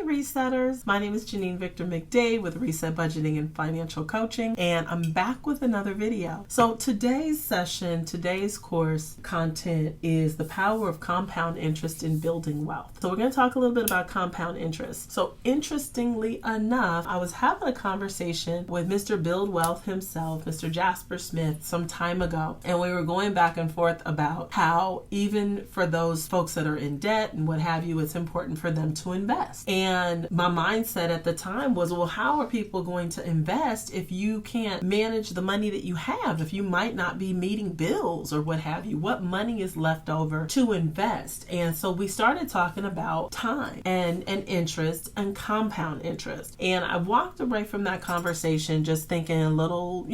Resetters. My name is Janine Victor McDade with Reset Budgeting and Financial Coaching, and I'm back with another video. So today's session, today's course content is the power of compound interest in building wealth. So we're going to talk a little bit about compound interest. So interestingly enough, I was having a conversation with Mr. Build Wealth himself, Mr. Jasper Smith, some time ago, and we were going back and forth about how even for those folks that are in debt and what have you, it's important for them to invest. And my mindset at the time was, well, how are people going to invest if you can't manage the money that you have, if you might not be meeting bills or what have you? What money is left over to invest? And so we started talking about time and interest and compound interest. And I walked away from that conversation just thinking a little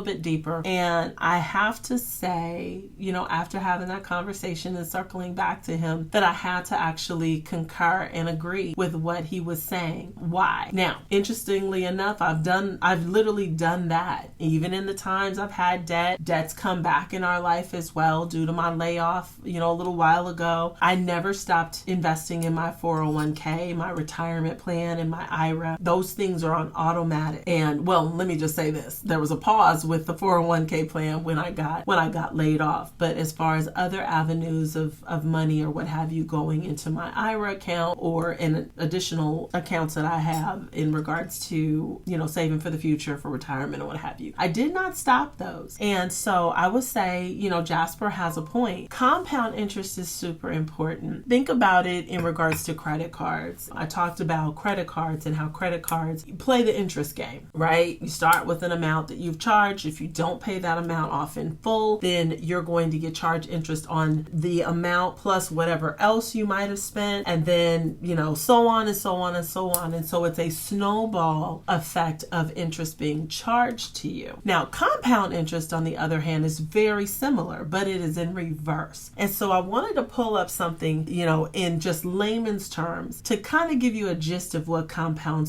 bit deeper. And I have to say, after having that conversation and circling back to him, that I had to actually concur and agree with what he was saying. Why? Now, interestingly enough, I've literally done that. Even in the times I've had debt's come back in our life as well due to my layoff, a little while ago. I never stopped investing in my 401k, my retirement plan, and my IRA. Those things are on automatic. And well, let me just say this. There was a pause with the 401k plan when I got laid off. But as far as other avenues of money or what have you going into my IRA account or in additional accounts that I have in regards to, saving for the future for retirement or what have you, I did not stop those. And so I would say, Jasper has a point. Compound interest is super important. Think about it in regards to credit cards. I talked about credit cards and how credit cards play the interest game, right? You start with an amount that you've charged. If you don't pay that amount off in full, then you're going to get charged interest on the amount plus whatever else you might have spent, and then, so on and so on and so on. And so it's a snowball effect of interest being charged to you. Now, compound interest, on the other hand, is very similar, but it is in reverse. And so I wanted to pull up something, in just layman's terms to kind of give you a gist of what compound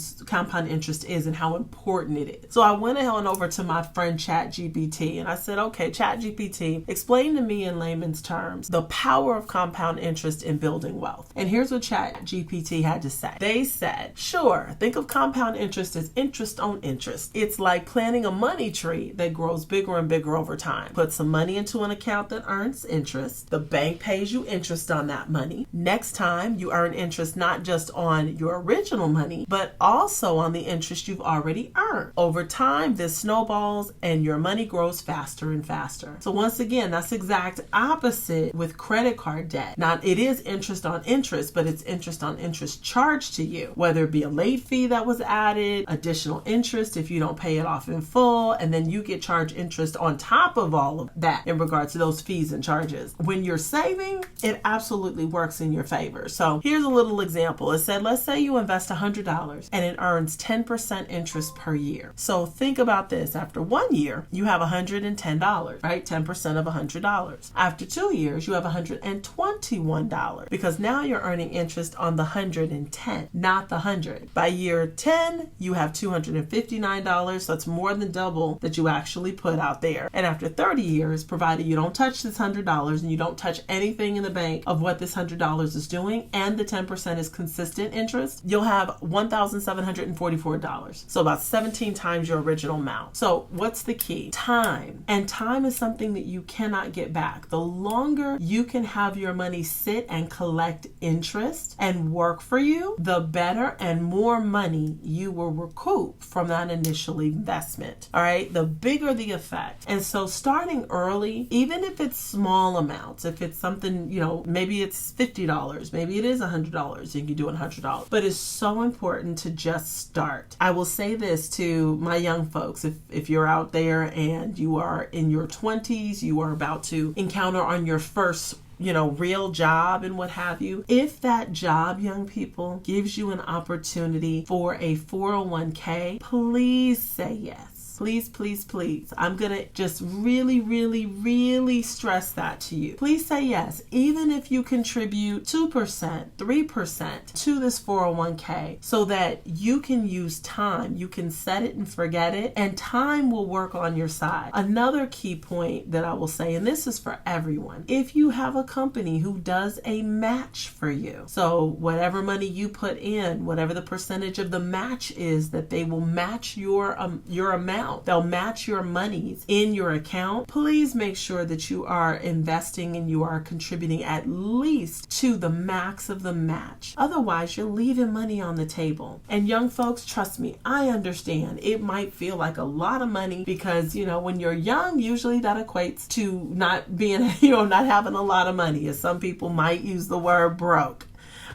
interest is and how important it is. So I went on over to my friend ChatGPT and I said, okay, ChatGPT, explain to me in layman's terms the power of compound interest in building wealth. And here's what ChatGPT had to say. They said, sure, think of compound interest as interest on interest. It's like planting a money tree that grows bigger and bigger over time. Put some money into an account that earns interest. The bank pays you interest on that money. Next time, you earn interest not just on your original money, but also on the interest you've already earned. Over time, this snowballs and your money grows faster and faster. So once again, that's exact opposite with credit card debt. Now, it is interest on interest, but it's interest on interest charged to you, whether it be a late fee that was added, additional interest if you don't pay it off in full, and then you get charged interest on top of all of that in regards to those fees and charges. When you're saving, it absolutely works in your favor. So here's a little example. It said, let's say you invest $100 and it earns 10% interest per year. So think about this. After 1 year, you have $110, right? 10% of $100. After 2 years, you have $121 because now you're earning interest on the 110, not the 100. By year 10, you have $259. So it's more than double that you actually put out there. And after 30 years, provided you don't touch this $100 and you don't touch anything in the bank of what this $100 is doing, and the 10% is consistent interest, you'll have $1,744. So about 17 times your original amount. So what's the key? Time. And time is something that you cannot get back. The longer you can have your money sit and collect interest and work for you, the better and more money you will recoup from that initial investment. All right. The bigger the effect. And so starting early, even if it's small amounts, if it's something, maybe it's $50, maybe it is $100, you can do it $100, but it's so important to just start. I will say this to my young folks. If you're out there and you are in your 20s, you are about to encounter on your first real job and what have you. If that job, young people, gives you an opportunity for a 401k, please say yes. Please, please, please. I'm going to just really, really, really stress that to you. Please say yes, even if you contribute 2%, 3% to this 401k, so that you can use time. You can set it and forget it, and time will work on your side. Another key point that I will say, and this is for everyone, if you have a company who does a match for you, so whatever money you put in, whatever the percentage of the match is, that they will match your amount, they'll match your monies in your account, please make sure that you are investing and you are contributing at least to the max of the match. Otherwise, you're leaving money on the table. And young folks, trust me, I understand it might feel like a lot of money because, when you're young, usually that equates to not being, not having a lot of money, as some people might use the word broke.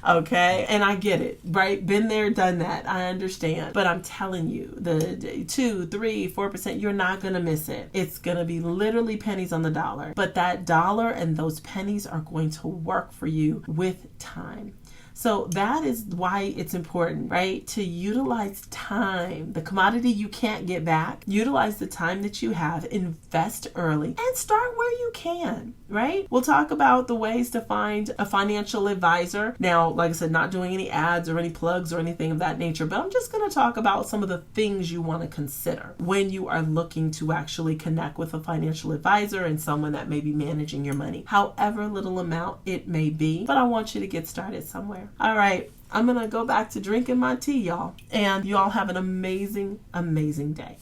Okay, and I get it, right? Been there, done that. I understand. But I'm telling you, the 2, 3, 4%, you're not going to miss it. It's going to be literally pennies on the dollar. But that dollar and those pennies are going to work for you with time. So that is why it's important, right? To utilize time, the commodity you can't get back. Utilize the time that you have, invest early, and start where you can, right? We'll talk about the ways to find a financial advisor. Now, like I said, not doing any ads or any plugs or anything of that nature, but I'm just going to talk about some of the things you want to consider when you are looking to actually connect with a financial advisor and someone that may be managing your money, however little amount it may be. But I want you to get started somewhere. All right, I'm going to go back to drinking my tea, y'all. And you all have an amazing, amazing day.